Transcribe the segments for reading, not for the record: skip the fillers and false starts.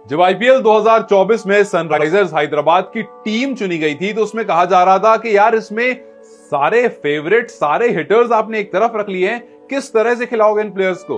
जब आईपीएल 2024 में सनराइजर्स हैदराबाद की टीम चुनी गई थी तो उसमें कहा जा रहा था कि यार इसमें सारे फेवरेट, सारे हिटर्स आपने एक तरफ रख लिए हैं, किस तरह से खिलाओगे इन प्लेयर्स को।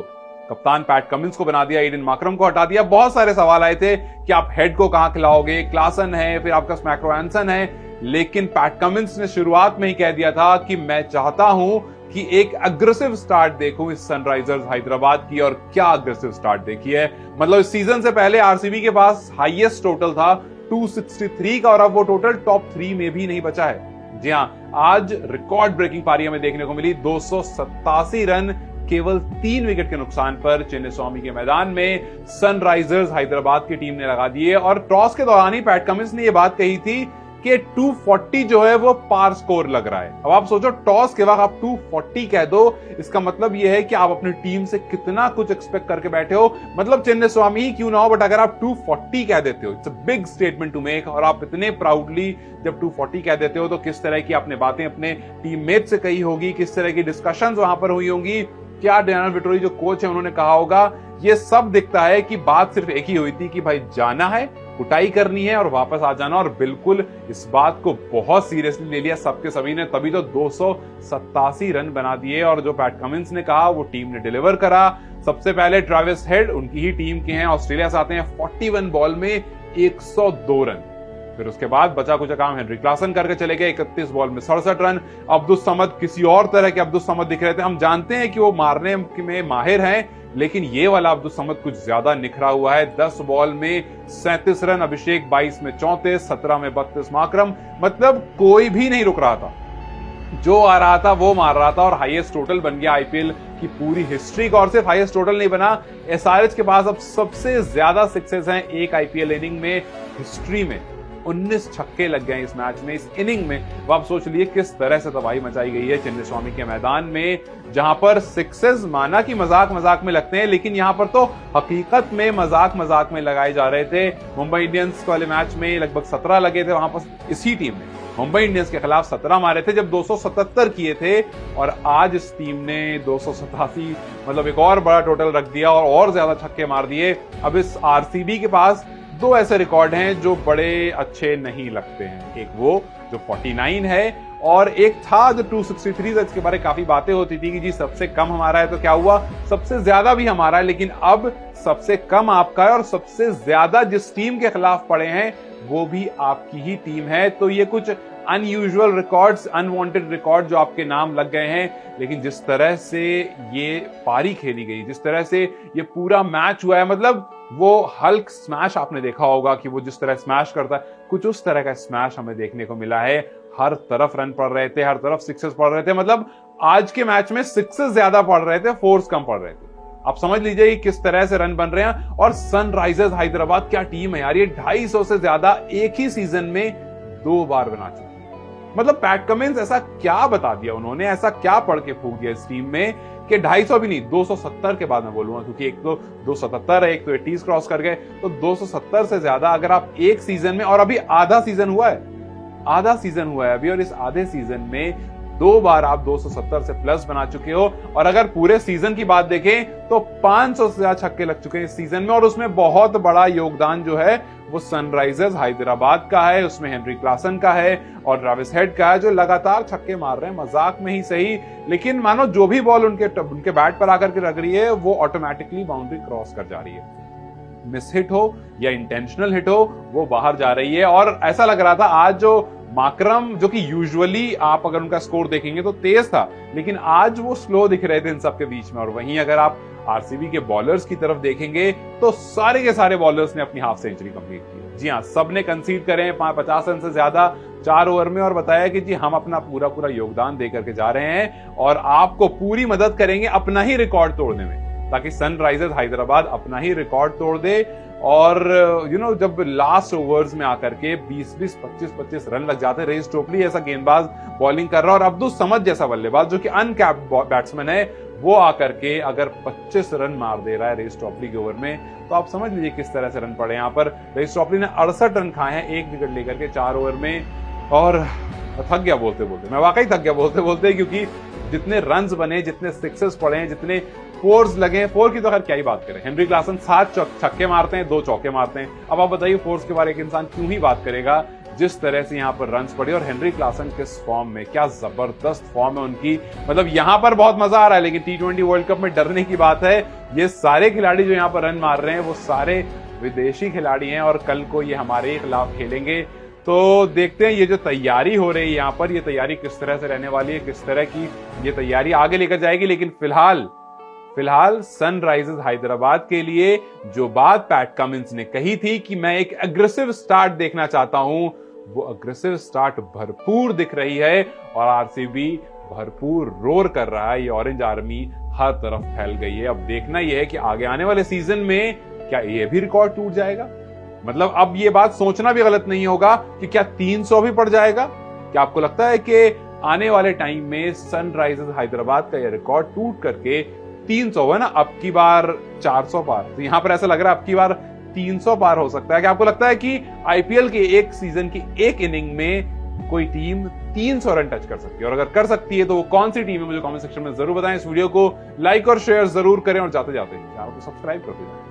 कप्तान पैट कमिंस को बना दिया, ईडन मार्करम को हटा दिया। बहुत सारे सवाल आए थे कि आप हेड को कहां खिलाओगे, क्लासन है, फिर आपका स्मैक्रो हैंसन है। लेकिन पैट कमिंस ने शुरुआत में ही कह दिया था कि मैं चाहता हूं कि एक अग्रेसिव स्टार्ट देखूं इस सनराइजर्स हैदराबाद की। और क्या अग्रेसिव स्टार्ट देखी है, मतलब इस सीजन से पहले आरसीबी के पास हाईएस्ट टोटल था 263 का और अब वो टोटल टॉप 3 में भी नहीं बचा है। जी हां, आज रिकॉर्ड ब्रेकिंग पारी हमें देखने को मिली। 287 रन केवल 3 विकेट के नुकसान पर चिन्नास्वामी के मैदान में सनराइजर्स हैदराबाद की टीम ने लगा दिए। और टॉस के दौरान ही पैट कमिंस ने यह बात कही थी कि 240 जो है वो पार स्कोर लग रहा है। अब आप सोचो, टॉस के वक्त आप 240 कह दो, इसका मतलब यह है कि आप अपनी टीम से कितना कुछ एक्सपेक्ट करके बैठे हो। मतलब चिन्नास्वामी ही क्यों ना हो, बट अगर आप 240 कह देते हो, it's a big statement to make. और आप इतने प्राउडली जब 240 कह देते हो तो किस तरह की आपने बातें अपने टीममेट से कही होगी, किस तरह की डिस्कशंस वहां पर हुई होंगी, क्या डैनियल विटोरी जो कोच है उन्होंने कहा होगा। ये सब दिखता है कि बात सिर्फ एक ही हुई थी कि भाई जाना है, कुटाई करनी है और वापस आ जाना। और बिल्कुल इस बात को बहुत सीरियसली ले लिया सबके सभी ने, तभी तो 287 रन बना दिए। और जो पैट कमिंस ने कहा वो टीम ने डिलीवर करा। सबसे पहले ट्रेविस हेड, उनकी ही टीम के हैं, ऑस्ट्रेलिया से आते हैं, 41 बॉल में 102 रन। फिर उसके बाद बचा कुछ काम हेनरी क्लासन करके चले गए, 31 बॉल में 67 रन। अब्दुल समद किसी और तरह के अब्दुल समद दिख रहे थे। हम जानते हैं कि वो मारने में माहिर हैं, लेकिन ये वाला अब्दुल समद कुछ ज्यादा निखरा हुआ है। 10 बॉल में 37 रन। अभिषेक 22 में 34, 17 में 32 मार्करम। मतलब कोई भी नहीं रुक रहा था, जो आ रहा था वो मार रहा था। और हाईएस्ट टोटल बन गया आईपीएल की पूरी हिस्ट्री का। और सिर्फ हाईएस्ट टोटल नहीं बना, एसआरएच के पास अब सबसे ज्यादा सिक्सेस हैं एक आईपीएल इनिंग में हिस्ट्री में। 19 छक्के लग गए इस मैच में, इस इनिंग में। वो आप सोच लिए किस तरह से तबाही मचाई गई है चिन्नास्वामी के मैदान में, जहां पर सिक्सेस माना कि मजाक मजाक में लगते हैं, लेकिन यहां पर तो हकीकत में मजाक मजाक में लगाए जा रहे थे। मुंबई इंडियंस वाले मैच में लगभग 17 लगे थे, वहां पर इसी टीम ने मुंबई इंडियंस के खिलाफ 17 मारे थे जब 277 किए थे। और आज इस टीम ने 287, मतलब एक और बड़ा टोटल रख दिया और ज्यादा छक्के मार दिए। अब इस आरसीबी के पास दो ऐसे रिकॉर्ड हैं जो बड़े अच्छे नहीं लगते हैं। एक वो जो 49 है और एक था जो 263 था। इसके बारे में काफी बातें होती थी कि जी सबसे कम हमारा है तो क्या हुआ, सबसे ज्यादा भी हमारा है। लेकिन अब सबसे कम आपका है और सबसे ज्यादा जिस टीम के खिलाफ पड़े हैं वो भी आपकी ही टीम है। तो ये कुछ अनयूजुअल रिकॉर्ड्स, अनवांटेड रिकॉर्ड जो आपके नाम लग गए हैं। लेकिन जिस तरह से ये पारी खेली गई, जिस तरह से ये पूरा मैच हुआ है, मतलब वो हल्क स्मैश आपने देखा होगा कि वो जिस तरह स्मैश करता है, कुछ उस तरह का स्मैश हमें देखने को मिला है। हर तरफ रन पड़ रहे थे, हर तरफ सिक्सेस पड़ रहे थे। मतलब आज के मैच में सिक्सेस ज्यादा पड़ रहे थे, फोर्स कम पड़ रहे थे। आप समझ लीजिए किस तरह से रन बन रहे हैं। और सनराइजर्स हैदराबाद क्या टीम है यार, ये 250 से ज्यादा एक ही सीजन में 2 बार बना चुकी है। मतलब पैट कमिंस ऐसा क्या बता दिया उन्होंने, ऐसा क्या पढ़ के फूक दिया इस टीम में कि 250 भी नहीं, 270 के बाद मैं बोलूंगा, क्योंकि एक तो 277 है, एक तो 80 क्रॉस कर गए, तो 270 से ज्यादा अगर आप एक सीजन में, और अभी आधा सीजन हुआ है अभी, और इस आधे सीजन में 2 बार आप 270 से प्लस बना चुके हो। और अगर पूरे सीजन की बात देखें तो 500 से ज्यादा छक्के लग चुके हैं इस सीजन में। और उसमें बहुत बड़ा योगदान जो है वो सनराइजर्स हैदराबाद का है, उसमें हेनरी क्लासन का है और ट्रेविस हेड का है, जो लगातार छक्के मार रहे हैं, मजाक में ही सही। लेकिन मानो जो भी बॉल उनके बैट पर आकर के लग रही है वो ऑटोमेटिकली बाउंड्री क्रॉस कर जा रही है। मिस हिट हो या इंटेंशनल हिट हो, वो बाहर जा रही है। और ऐसा लग रहा था आज जो मार्करम, जो कि यूजुअली आप अगर उनका स्कोर देखेंगे तो तेज था, लेकिन आज वो स्लो दिख रहे थे इन सबके बीच में। और वहीं अगर आप आरसीबी के बॉलर्स की तरफ देखेंगे तो सारे के सारे बॉलर्स ने अपनी हाफ सेंचुरी कंप्लीट की। जी हाँ, सबने कंसीड करे 50 रन से ज्यादा 4 ओवर में, और बताया कि जी हम अपना पूरा योगदान देकर के जा रहे हैं और आपको पूरी मदद करेंगे अपना ही रिकॉर्ड तोड़ने में, ताकि सनराइजर्स हैदराबाद अपना ही रिकॉर्ड तोड़ दे। और जब लास्ट ओवर्स में आकर के 20-20, 25-25 रन लग जाते, रेस टोपली ऐसा गेंदबाज बॉलिंग कर रहा है और अब्दुल समद जैसा बल्लेबाज जो कि अनकैप्ड बैट्समैन है, वो आकर के अगर 25 रन मार दे रहा है रेस टॉपली के ओवर में, तो आप समझ लीजिए किस तरह से रन पड़े। यहाँ पर रेस टॉपली ने 68 रन खाए हैं 1 विकेट लेकर के 4 ओवर में। और थक गया बोलते बोलते, मैं वाकई थक गया बोलते बोलते, क्योंकि जितने रन्स बने, जितने सिक्सेस पड़े हैं, जितने फोर्स लगे, फोर की तो खैर क्या ही बात करें। हेनरी क्लासन 7 छक्के मारते हैं, 2 चौके मारते हैं। अब आप बताइए फोर्स के बारे में एक इंसान क्यों ही बात करेगा, जिस तरह से यहां पर रन्स पड़े। और हेनरी क्लासन किस फॉर्म में, क्या जबरदस्त फॉर्म है उनकी। मतलब यहां पर बहुत मजा आ रहा है, लेकिन T20 वर्ल्ड कप में डरने की बात है। ये सारे खिलाड़ी जो यहां पर रन मार रहे हैं वो सारे विदेशी खिलाड़ी हैं और कल को ये हमारे खिलाफ खेलेंगे। तो देखते हैं ये जो तैयारी हो रही है यहां पर, ये तैयारी किस तरह से रहने वाली है, किस तरह की ये तैयारी आगे लेकर जाएगी। लेकिन फिलहाल सनराइजर्स हैदराबाद के लिए जो बात पैट कमिंस ने कही थी कि मैं एक एग्रेसिव स्टार्ट देखना चाहता हूं, वो अग्रेसिव स्टार्ट भरपूर दिख रही है और आरसीबी भरपूर रोर कर रहा है। ये ऑरेंज आर्मी हर तरफ फैल गई है। अब देखना यह है कि आगे आने वाले सीजन में क्या ये भी रिकॉर्ड टूट जाएगा। मतलब अब ये बात सोचना भी गलत नहीं होगा कि क्या 300 भी पड़ जाएगा। क्या आपको लगता है कि आने वाले टाइम में सनराइजर्स हैदराबाद का ये रिकॉर्ड टूट करके 300 है ना, अब की बार 400 पार, तो यहां पर ऐसा लग रहा है अब की बार 300 पार हो सकता है। क्या आपको लगता है कि आईपीएल के एक सीजन की एक इनिंग में कोई टीम 300 रन टच कर सकती है? और अगर कर सकती है तो वो कौन सी टीम है, मुझे कमेंट सेक्शन में जरूर बताएं। इस वीडियो को लाइक और शेयर जरूर करें और जाते जाते चैनल को सब्सक्राइब कर दें।